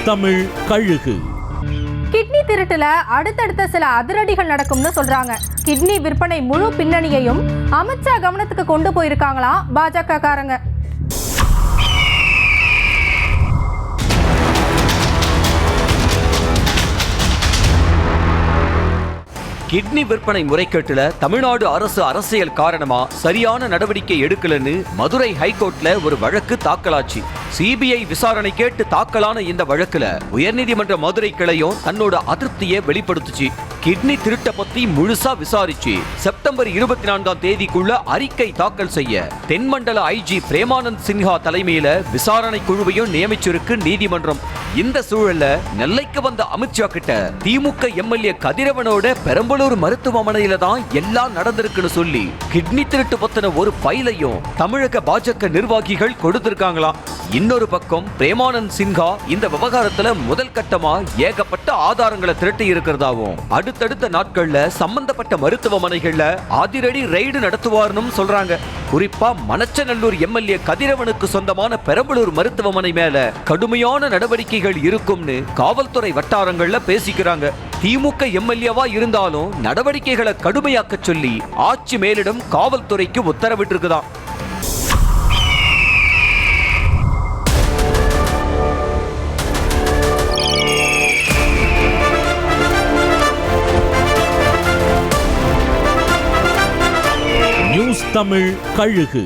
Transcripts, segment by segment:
தமிழ் கழுகு. கிட்னி திருட்டுல அடுத்தடுத்த சில அதிரடிகள் நடக்கும்னு சொல்றாங்க. கிட்னி விற்பனை முழு பின்னணியையும் அமித்ஷா கவனத்துக்கு கொண்டு போயிருக்காங்களாம் பாஜக காரங்க. கிட்னி விற்பனை முறைகேட்டுல தமிழ்நாடு அரசு அரசியல் காரணமா சரியான நடவடிக்கை எடுக்கலன்னு மதுரை ஹைகோர்ட்ல ஒரு வழக்கு தாக்கலாச்சு. சிபிஐ விசாரணை கேட்டு தாக்கலான இந்த வழக்குல உயர்நீதிமன்ற மதுரை கிளையும் தன்னோட அதிருப்தியை வெளிப்படுத்துச்சு. கிட்னி திருட்ட பத்தி முழுசா விசாரிச்சு செப்டம்பர் 24ஆம் தேதிக்குள்ள அறிக்கை தாக்கல் செய்ய தென்மண்டல ஐஜி பிரேமானந்த் சின்ஹா தலைமையில விசாரணை குழுவையும் நியமிச்சிருக்கு நீதிமன்றம். இந்த சூழல்ல நெல்லைக்கு வந்த அமித்ஷா கிட்ட திமுக எம்எல்ஏ கதிரவனோட பெரம்பலூர் மருத்துவமனையில தான் எல்லாம் நடந்திருக்குன்னு சொல்லி கிட்னி திருட்டு பத்தின ஒரு ஃபைலையும் தமிழக பாஜக நிர்வாகிகள் கொடுத்திருக்காங்களாம். இன்னொரு பக்கம் பிரேமானந்த் சின்ஹா இந்த விவகாரத்துல முதல் கட்டமா ஏகப்பட்ட ஆதாரங்களை திரட்டி இருக்கிறதாவும் அடுத்தடுத்த நாட்கள்ல சம்பந்தப்பட்ட மருத்துவமனைகள்ல அதிரடி ரெய்டு நடத்துவார்னு சொல்றாங்க. குறிப்பா மணச்சநல்லூர் எம்எல்ஏ கதிரவனுக்கு சொந்தமான பெரம்பலூர் மருத்துவமனை மேல கடுமையான நடவடிக்கைகள் இருக்கும்னு காவல்துறை வட்டாரங்கள்ல பேசிக்கிறாங்க. திமுக எம்எல்ஏவா இருந்தாலும் நடவடிக்கைகளை கடுமையாக்க சொல்லி ஆட்சி மேலிடம் காவல்துறைக்கு உத்தரவிட்டிருக்குதான். நியூஸ் தமிழ் கழுகு.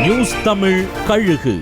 நியூஸ் தமிழ் கழுகு.